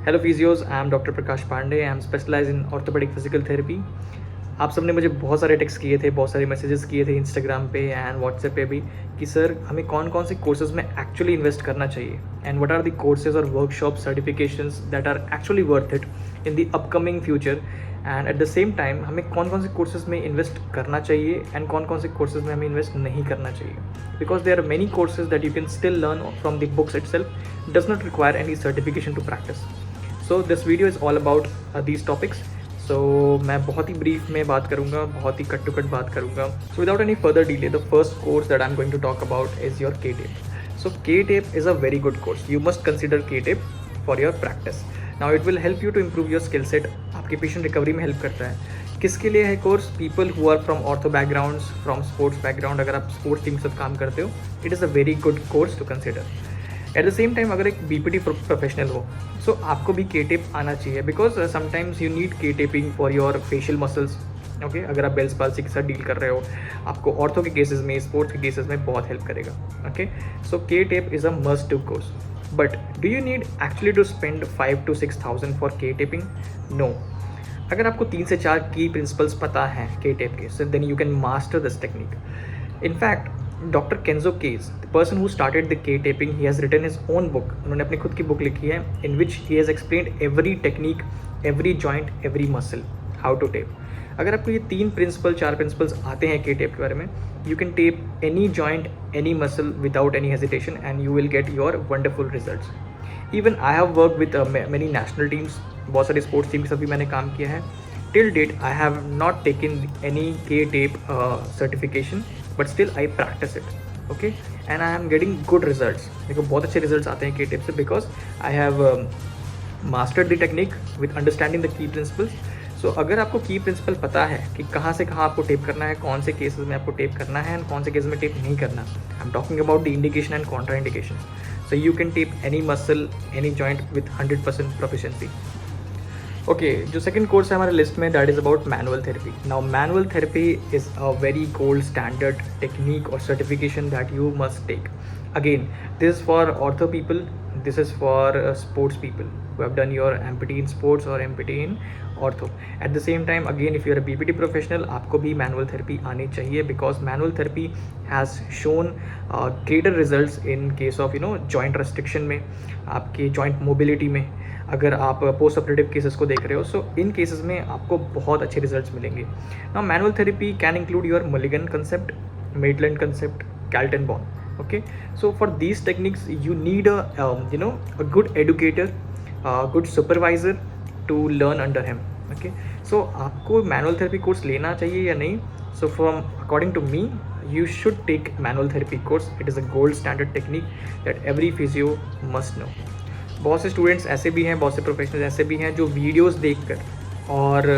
Hello physios, I am doctor Prakash Pandey. I am specialise in orthopaedic physical therapy. आप सबने मुझे बहुत सारे टेक्स्ट किए थे, बहुत सारे मैसेजेस किए थे इंस्टाग्राम पे एंड व्हाट्सएप पे भी कि सर हमें कौन कौन से कोर्सेज में एक्चुअली इन्वेस्ट करना चाहिए and what are the courses और workshop certifications that are actually worth it in the upcoming future. And at the same time हमें कौन कौन से कोर्सेज में इन्वेस्ट करना चाहिए एंड कौन कौन से कोर्सेज में हमें इन्वेस्ट नहीं करना चाहिए, because there are many courses that you can still learn from the books itself, does not require any certification to practise. So this video is all about these topics. So मैं बहुत ही brief में बात करूँगा, बहुत ही cut to cut बात करूँगा। So without any further delay, the first course that I am going to talk about is your K-TAPE. So K-TAPE is a very good course. You must consider K-TAPE for your practice. Now it will help you to improve your skill set. आपके patient recovery में help करता है। किसके लिए है कोर्स? People who are from ortho backgrounds, from sports background. अगर आप स्पोर्ट्स टीम के साथ काम करते हो, it is a very good course to consider. At the same time अगर एक BPT प्रोफेशनल हो, सो आपको भी K-TAPE आना चाहिए, because sometimes you need K-TAPing for your facial muscles. Okay, अगर आप बेल्स पाल्सी के साथ डील कर रहे हो, आपको ऑर्थो के केसेस में, स्पोर्ट्स के केसेस में बहुत हेल्प करेगा। Okay, so K-TAPE is a must do course. But do you need actually to spend 5,000 to 6,000 for K-TAPing? No. अगर आपको 3 से 4 की प्रिंसिपल्स पता हैं K-TAPE के, so then you can master this technique. In fact doctor Kenzo Kase, the person who started the K-TAPing, he has written his own book. उन्होंने अपनी खुद की बुक लिखी है in which he has explained every technique, every joint, every muscle, how to tape. अगर आपको ये 4 principles आते हैं K-TAPE के बारे में, you can tape any joint, any muscle without any hesitation and you will get your wonderful results. Even I have work with many national teams, बहुत सारे स्पोर्ट्स टीम के साथ भी मैंने काम किया है। Till date I have not taken any K-TAPE certification, but still I practise it. Okay, and I am getting good results. देखो बहुत अच्छे रिजल्ट्स आते हैं K-TAPE से, because I have mastered the technique with understanding the key principles. So अगर आपको की principal पता है कि कहाँ से कहाँ आपको टेप करना है, कौन से केसेस में आपको टेप करना है एंड कौन से केसेस में टेप नहीं करना, I am talking about the indication and contraindication. So you can tape any muscle, any joint with 100% proficiency. Okay, जो सेकंड कोर्स है हमारे लिस्ट में, that is about manual therapy. Now manual therapy is a very gold standard technique और certification that you must take. Again, this is for ortho people, this is for sports people who have done your MPT in sports or MPT in ortho. At the same time, again, if you are a BPT professional, आपको भी manual therapy आनी चाहिए, because manual therapy has shown greater results in case of joint restriction में, आपके joint mobility में। अगर आप post operative cases को देख रहे हो, सो इन केसेस में आपको बहुत अच्छे रिजल्ट्स मिलेंगे। Now manual therapy can include your Mulligan concept, Maitland concept, Kaltenborn. Okay, so for these techniques you need a good educator, good supervisor to learn under him. Okay, so आपको manual therapy course लेना चाहिए या नहीं? So from according to me, you should take manual therapy course. It is a gold standard technique that every physio must know. बहुत से students ऐसे भी हैं, बहुत से प्रोफेशनल्स ऐसे भी हैं जो वीडियोस देखकर और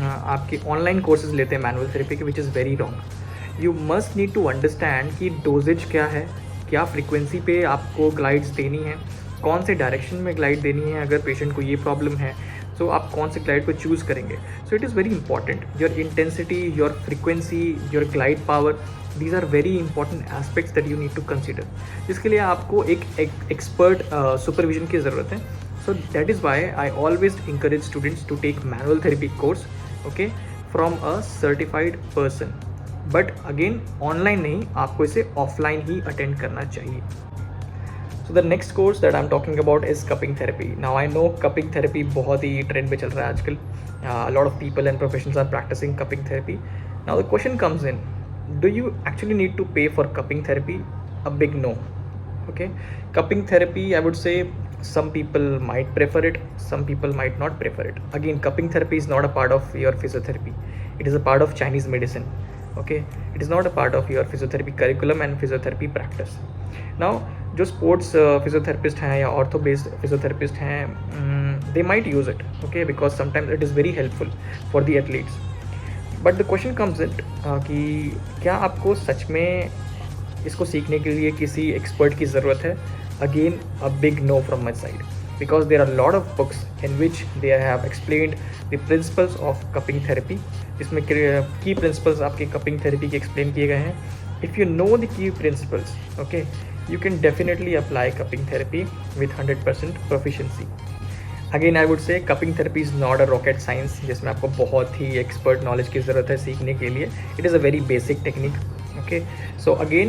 आपके ऑनलाइन कोर्सेज लेते हैं मैनुअल थेरेपी के, which is very wrong. You must need to understand कि डोजेज क्या है, क्या फ्रिक्वेंसी पे आपको ग्लाइड्स देनी है, कौन से डायरेक्शन में ग्लाइड देनी है। अगर पेशेंट को ये प्रॉब्लम है, तो आप कौन से ग्लाइड को चूज़ करेंगे। So it is very important, your intensity, your frequency, your glide power, these are very important aspects that you need to consider, जिसके लिए आपको एक एक्सपर्ट सुपरविजन की ज़रूरत है। So that is why I always encourage students to take manual therapy course, okay, from a certified person. But again online नहीं, आपको इसे ऑफलाइन ही अटेंड करना चाहिए। So the next course that I am talking about is cupping therapy. Now I know cupping therapy बहुत ही trend पे चल रहा है आजकल। Lot of people and professionals are practising cupping therapy. Now the question comes in, do you actually need to pay for cupping therapy? A big no. Okay, cupping therapy, I would say some people might prefer it, some people might not prefer it. Again, cupping therapy is not a part of your physiotherapy, it is a part of Chinese medicine. Okay, it is not a part of your physiotherapy curriculum and physiotherapy practice. Now जो sports physiotherapist हैं या ortho based physiotherapist हैं, they might use it, okay, because sometimes it is very helpful for the athletes. But the question comes in कि क्या आपको सच में इसको सीखने के लिए किसी एक्सपर्ट की ज़रूरत है? Again a big no from my side, because there are lot of books in which they have explained the principles of cupping therapy, जिसमें की प्रिंसिपल्स आपके कपिंग थेरेपी के एक्सप्लेन किए गए हैं। If you know the key principles, okay, you can definitely apply cupping therapy with 100% proficiency. Again I would say cupping therapy is not a rocket science जिसमें आपको बहुत ही एक्सपर्ट नॉलेज की ज़रूरत है सीखने के लिए. It is a very basic technique. Okay, so again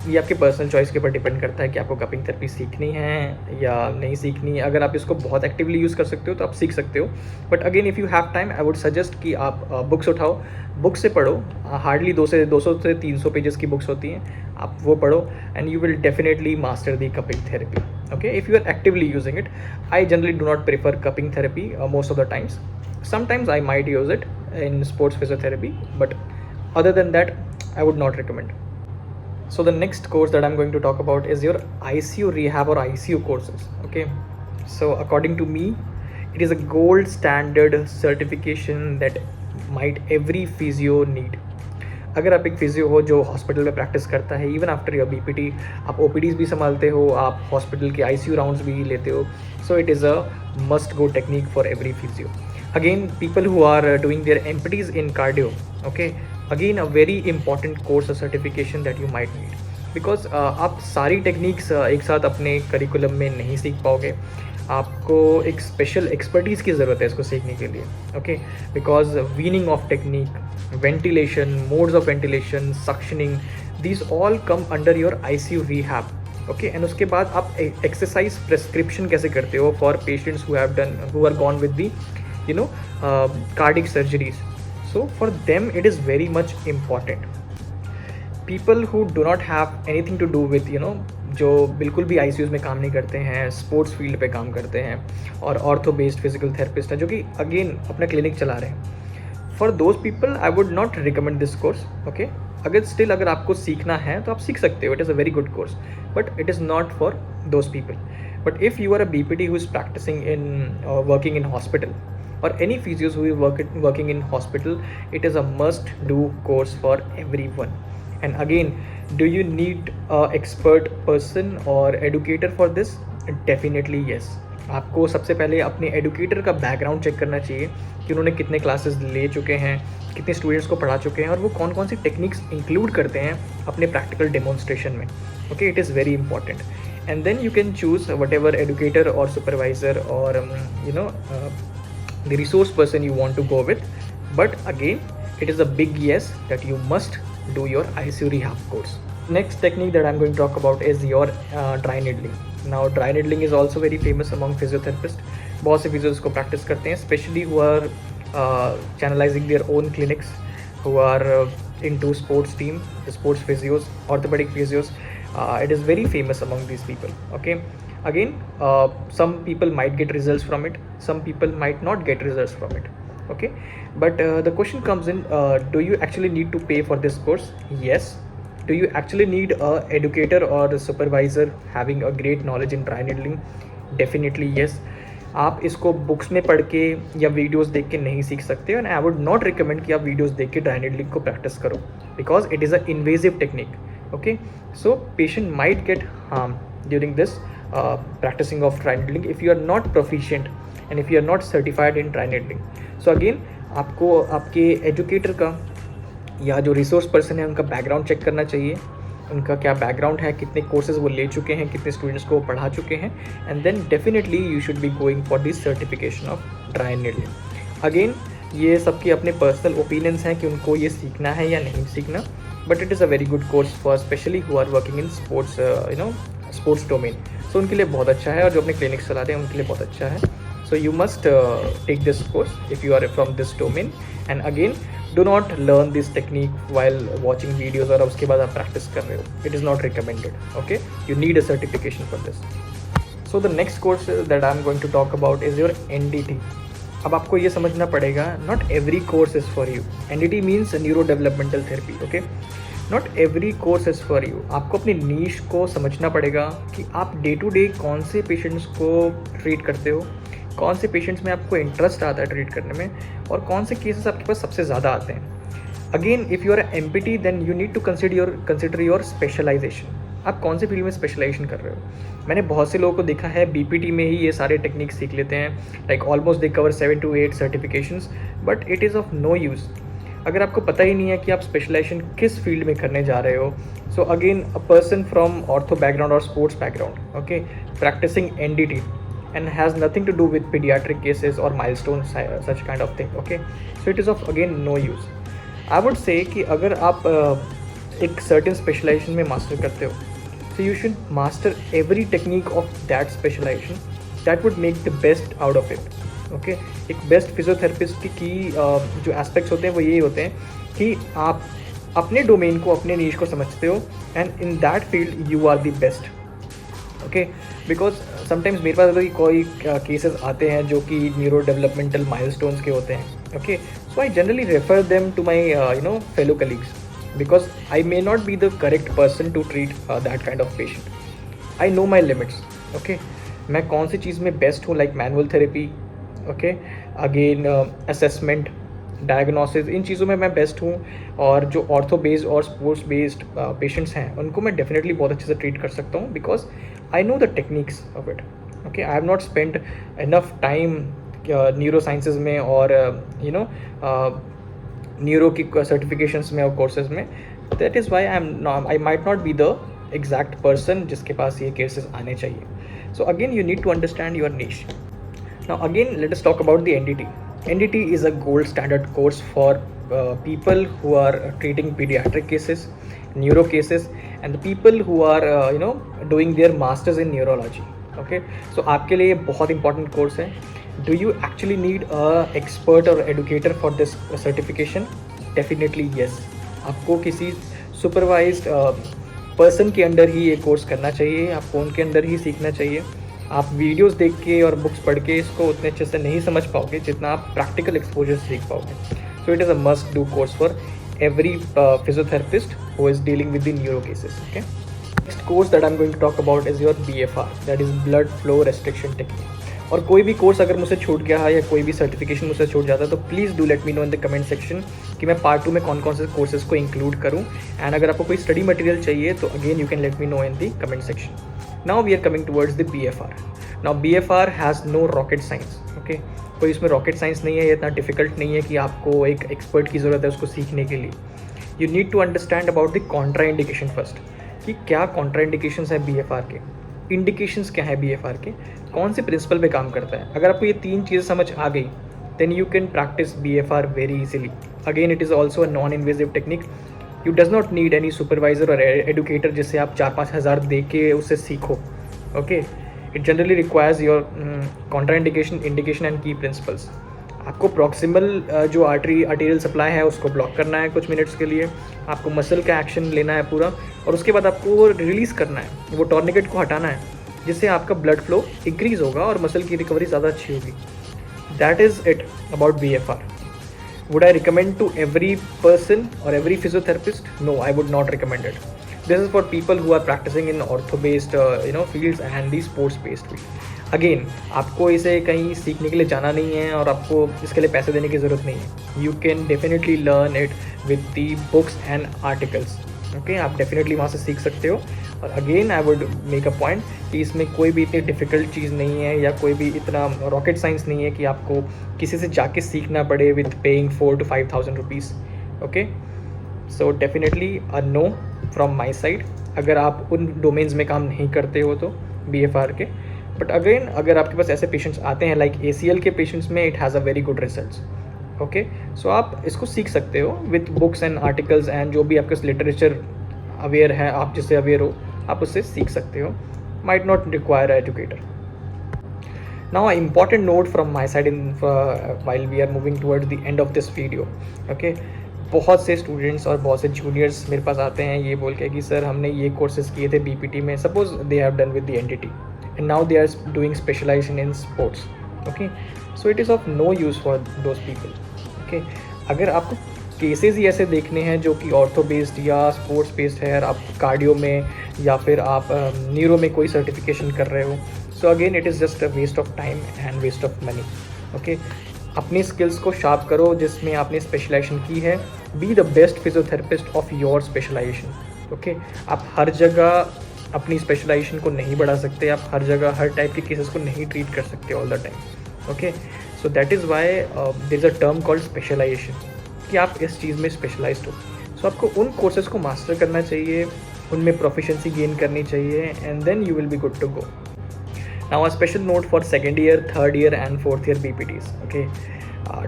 ये आपके पर्सनल चॉइस के ऊपर डिपेंड करता है कि आपको कपिंग थेरेपी सीखनी है या नहीं सीखनी है. अगर आप इसको बहुत एक्टिवली यूज़ कर सकते हो तो आप सीख सकते हो. But again if you have time I would suggest कि आप बुक्स उठाओ, बुक से पढ़ो. हार्डली 200 से 300 पेजेस की बुक्स होती हैं, आप वो पढ़ो and you will definitely master the cupping therapy. Okay, if you are actively using it, I generally do not prefer cupping therapy most of the times. Sometimes I might use it in sports physiotherapy, but other than that I would not recommend. So the next course that I'm going to talk about is your ICU rehab or ICU courses. Okay, so according to me it is a gold standard certification that might every physio need. अगर आप एक physio हो जो hospital में practice करता है, even after your BPT आप OPTs भी संभालते हो, आप हॉस्पिटल के आईसीयू राउंड्स भी लेते हो, so it is a must go technique for every physio. Again people who are doing their MPTs in cardio, okay, again a very important course certification that you might need, because आप सारी techniques एक साथ अपने curriculum में नहीं सीख पाओगे. आपको एक स्पेशल एक्सपर्टीज़ की ज़रूरत है इसको सीखने के लिए. Okay, because weaning of technique, ventilation, modes of ventilation, suctioning, these all come under your ICU rehab. Okay, and उसके बाद आप exercise prescription कैसे करते हो for patients who are gone with the cardiac surgeries. So for them it is very much important. People who do not have anything to do with जो बिल्कुल भी ICUs में काम नहीं करते हैं, स्पोर्ट्स फील्ड पे काम करते हैं और ऑर्थो बेस्ड फिजिकल थेरेपिस्ट हैं जो कि अगेन अपना क्लिनिक चला रहे हैं, for those people I would not recommend this course. Okay, अगर आपको सीखना है तो आप सीख सकते हो, it is a very good course, but it is not for those people. But if you are a BPT who is practising in working in hospital or any physios who is working in hospital, it is a must do course for everyone. And again, do you need a expert person or educator for this? Definitely yes. आपको सबसे पहले अपने educator का background check करना चाहिए कि उन्होंने कितने क्लासेस ले चुके हैं, कितने स्टूडेंट्स को पढ़ा चुके हैं और वो कौन कौन सी टेक्निक्स इंक्लूड करते हैं अपने प्रैक्टिकल डेमोन्स्ट्रेशन में. Okay, it is very important. And then you can choose whatever educator और सुपरवाइजर और the resource person you want to go with. But again, it is a big yes that you must do your ICU rehab course. Next technique that I'm going to talk about is your dry needling. Now dry needling is also very famous among physiotherapists. बहुत से physios को practice करते हैं, especially who are channelizing their own clinics, who are into sports team, sports physios, orthopedic physios. It is very famous among these people. Okay, again some people might get results from it, some people might not get results from it. Okay, but the question comes in, do you actually need to pay for this course? Yes. Do you actually need a educator or a supervisor having a great knowledge in dry needling? Definitely yes. आप इसको books में पढ़ के या videos देख के नहीं सीख सकते, and I would not recommend कि आप वीडियोस देख के ड्राई नीडलिंग को प्रैक्टिस करो, because it is a invasive technique. Okay, so patient might get harm during this practicing of dry needling if you are not proficient and if you are not certified in dry needling. So again, आपको आपके educator का या जो resource person है उनका background check करना चाहिए, उनका क्या बैकग्राउंड है, कितने कोर्सेज वो ले चुके हैं, कितने स्टूडेंट्स को पढ़ा चुके हैं, and then definitely you should be going for this certification of dry needling. Again ये सबके अपने पर्सनल ओपिनियंस हैं कि उनको ये सीखना है या नहीं सीखना, but it is a very good course for specially who are working in sports sports domain. So उनके लिए बहुत अच्छा है और जो अपने क्लिनिक्स चलाते हैं उनके लिए बहुत अच्छा है. So you must take this course if you are from this domain. And again do not learn this technique while watching videos और उसके बाद आप प्रैक्टिस कर रहे हो. It is not recommended. Okay, you need a certification for this. So the next course that I am going to talk about is your NDT. अब आपको ये समझना पड़ेगा, not every course is for you. NDT means neuro developmental therapy. Okay, not every course is for you. आपको अपनी नीश को समझना पड़ेगा कि आप डे टू डे कौन से पेशेंट्स को ट्रीट करते हो, कौन से पेशेंट्स में आपको इंटरेस्ट आता है ट्रीट करने में, और कौन से केसेस आपके पास सबसे ज़्यादा आते हैं. Again if you are MPT then you need to consider your specialization. आप कौन से फील्ड में स्पेशलाइजेशन कर रहे हो. मैंने बहुत से लोगों को देखा है BPT में ही ये सारे टेक्निक्स सीख लेते हैं, like almost they cover 7 to 8 certifications, but it is of no use अगर आपको पता ही नहीं है कि आप स्पेशलाइजेशन किस फील्ड में करने जा रहे हो. So again a person from ortho background और sports background, okay, practising NDT and has nothing to do with pediatric cases or milestones, such kind of thing. Okay, so it is of again no use. I would say कि अगर आप एक certain specialization में master करते हो, so you should master every technique of that specialization. That would make the best out of it. Okay, एक best physiotherapist की जो एस्पेक्ट्स होते हैं वो यही होते हैं कि आप अपने डोमेन को, अपने नीश को समझते हो, and in that field you are the best. Okay, because sometimes मेरे पास कोई केसेस आते हैं जो कि न्यूरो डेवलपमेंटल माइलस्टोन्स के होते हैं. Okay, so I generally refer them to my fellow colleagues because I may not be the correct person to treat that kind of patient. I know my limits. Okay, मैं कौन सी चीज़ में best हूँ, like manual therapy, okay, again assessment, diagnosis, इन चीज़ों में मैं best हूँ. और जो ऑर्थो बेस्ड और स्पोर्ट्स बेस्ड पेशेंट्स हैं उनको मैं डेफिनेटली बहुत अच्छे से ट्रीट कर सकता हूँ because I know the techniques of it. Okay, I have not spend enough time neuro sciences में और न्यूरो की सर्टिफिकेशंस में और कोर्सेज में. That is why I might not be the exact person जिसके पास ये केसेस आने चाहिए. So again you need to understand your niche. Now again, let us talk about the NDT. NDT is a gold standard course for people who are treating pediatric cases, neuro cases, and the people who are doing their masters in neurology. Okay, so आपके लिए बहुत important course है. Do you actually need a expert or educator for this certification? Definitely yes. आपको किसी supervised person के अंदर ही ये course करना चाहिए, आपको उनके अंदर ही सीखना चाहिए. आप वीडियोस देख के और बुक्स पढ़ के इसको उतने अच्छे से नहीं समझ पाओगे जितना आप प्रैक्टिकल एक्सपोजर से सीख पाओगे. So it is a must do course for every physiotherapist who is dealing with the neuro cases. Okay, next course that I am going to talk about is your BFR, that is blood flow restriction technique. और कोई भी course अगर मुझसे छूट गया है या कोई भी सर्टिफिकेशन मुझसे छूट जाता है तो please do let me know in the comment section कि मैं पार्ट 2 में कौन कौन से कोर्सेज को इंक्लूड करूँ. एंड अगर आपको कोई स्टडी मटेरियल चाहिए तो again you can let me know in the comment section. Now we are coming towards the BFR. Now BFR has no rocket science. Okay, कोई इसमें रॉकेट साइंस नहीं है, ये इतना डिफिकल्ट नहीं है कि आपको एक एक्सपर्ट की ज़रूरत है उसको सीखने के लिए. You need to understand about the contraindication first, कि क्या कॉन्ट्रा इंडिकेशंस है BFR के, इंडिकेशंस क्या है BFR के, कौन से प्रिंसिपल पे काम करता है. अगर आपको ये 3 चीज़ें समझ आ गई then you can practise BFR very easily. Again it is also a non invasive technique. You does not need any supervisor और एडुकेटर जिससे आप 4-5 हज़ार दे के उससे सीखो. Okay, it generally requires your contraindication, indication and key principles. आपको proximal जो आर्टेरियल सप्लाई है उसको ब्लॉक करना है कुछ मिनट्स के लिए, आपको मसल का एक्शन लेना है पूरा, और उसके बाद आपको वो रिलीज़ करना है, वो टॉर्निकेट को हटाना है, जिससे आपका ब्लड फ्लो इंक्रीज़ होगा और मसल की रिकवरी ज़्यादा अच्छी होगी. That is it about BFR. Would I recommend to every person or every physiotherapist? No, I would not recommend it. This is for people who are practicing in ortho-based fields and the sports-based field. Again, आपको इसे कहीं सीखने के लिए जाना नहीं है और आपको इसके लिए पैसे देने की ज़रूरत नहीं है. You can definitely learn it with the books and articles. Okay, आप डेफिनेटली वहाँ से सीख सकते हो. और again I would make a point कि इसमें कोई भी इतनी डिफ़िकल्ट चीज़ नहीं है या कोई भी इतना रॉकेट साइंस नहीं है कि आपको किसी से जाके सीखना पड़े with paying 4,000 to 5,000 rupees. Okay, so definitely a no from my side अगर आप उन डोमेन्स में काम नहीं करते हो तो BFR के. बट अगेन अगर आपके पास ऐसे पेशेंट्स आते हैं लाइक ACL के पेशेंट्स में it has a very good results. Okay, so आप इसको सीख सकते हो with books and articles and जो भी आपके लिटरेचर अवेयर है, आप जिससे अवेयर हो आप उससे सीख सकते हो. Might not require educator. Now a important note from my side in while we are moving towards the end of this video. Okay, बहुत से स्टूडेंट्स और बहुत से जूनियर्स मेरे पास आते हैं ये बोल के कि सर हमने ये कोर्सेज किए थे BPT में, suppose they have done with the NDT and now they are doing specialization in sports. Okay, so it is of no use for those people. Okay, अगर आपको केसेस ही ऐसे देखने हैं जो कि ऑर्थो बेस्ड या स्पोर्ट्स बेस्ड है, आप कार्डियो में या फिर आप न्यूरो में कोई सर्टिफिकेशन कर रहे हो, so again it is just a waste of time and waste of money. Okay, अपनी स्किल्स को शार्प करो जिसमें आपने स्पेशलाइजेशन की है. Be the best physiotherapist of your specialization. Okay, आप हर जगह अपनी स्पेशलाइजेशन को नहीं बढ़ा सकते, आप हर जगह हर टाइप के केसेस को नहीं ट्रीट कर सकते all the time. Okay, so that is why there is a term called specialization कि आप इस चीज़ में स्पेशलाइज्ड हो. सो आपको उन कोर्सेज को मास्टर करना चाहिए, उनमें प्रोफिशिएंसी गेन करनी चाहिए and then you will be good to go. Now a special note for second year, third year and fourth year BPTs. Okay,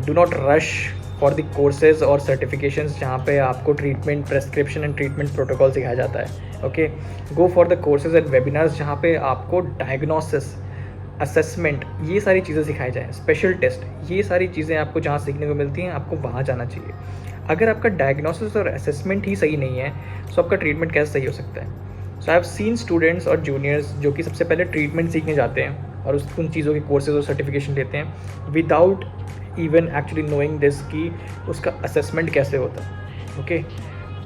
do not rush for the courses और certifications जहाँ पे आपको treatment prescription and treatment protocol सिखाया जाता है. Okay, go for the courses and webinars जहाँ पे आपको diagnosis, असेसमेंट, ये सारी चीज़ें सिखाई जाएँ, स्पेशल टेस्ट, ये सारी चीज़ें आपको जहाँ सीखने को मिलती हैं, आपको वहाँ जाना चाहिए. अगर आपका डायग्नोसिस और असेसमेंट ही सही नहीं है तो आपका ट्रीटमेंट कैसे सही हो सकता है. सो आई हैव सीन स्टूडेंट्स और जूनियर्स जो कि सबसे पहले ट्रीटमेंट सीखने जाते हैं और उन चीज़ों के कोर्सेज और सर्टिफिकेशन लेते हैं without even actually knowing this कि उसका असेसमेंट कैसे होता है. ओके,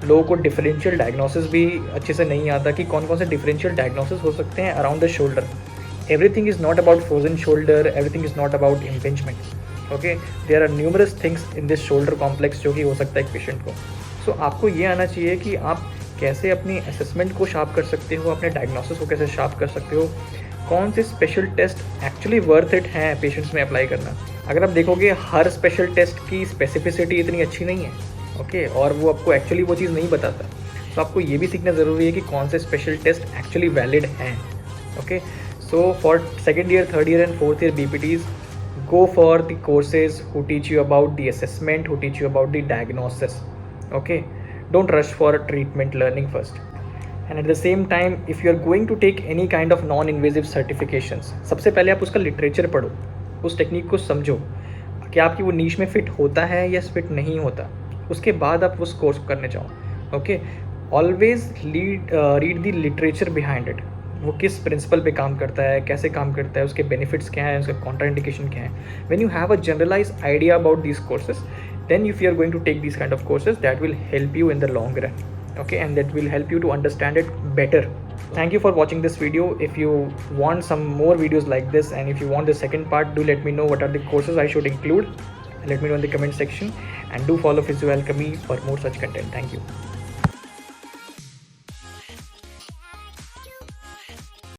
लोगों को डिफरेंशियल डायग्नोसिस भी अच्छे से नहीं आता कि कौन कौन से डिफरेंशियल डायग्नोसिस हो सकते हैं around the shoulder. Everything is not about frozen shoulder, everything is not about impingement. Okay, there are numerous things in this shoulder complex जो कि हो सकता है एक पेशेंट को. सो आपको ये आना चाहिए कि आप कैसे अपनी असेसमेंट को शार्प कर सकते हो, अपने डायग्नोसिस को कैसे शार्प कर सकते हो, कौन से special test actually worth it हैं पेशेंट्स में अप्लाई करना. अगर आप देखोगे हर स्पेशल टेस्ट की स्पेसिफिसिटी इतनी अच्छी नहीं है. ओके, और वो आपको एक्चुअली वो चीज़ नहीं बताता. तो आपको ये भी सीखना ज़रूरी है कि कौन से स्पेशल टेस्ट एक्चुअली वैलिड हैं. Okay, so for second year, third year and fourth year BPTs, go for the courses who teach you about the assessment, who teach you about the diagnosis. Okay, don't rush for treatment learning first. And at the same time, if you are going to take any kind of non-invasive certifications, सबसे पहले आप उसका literature पढ़ो, उस technique को समझो कि आपकी वो नीश में फिट होता है या फिट नहीं होता. उसके बाद आप उस कोर्स करने जाओ. Okay, always read the literature behind it. वो किस प्रिंसिपल पे काम करता है, कैसे काम करता है, उसके बेनिफिट्स क्या हैं, उसका कॉन्ट्राइंडिकेशन क्या है. When you have a generalize idea about these courses, then if you are going to take these kind of courses, that will help you in the long run. Okay, and that will help you to understand it better. Thank you for watching this video. If you want some more videos like this and if you want the second part, do let me know what are the courses I should include. Let me know in the comment section and do follow Physio Alchemy for more such content. Thank you.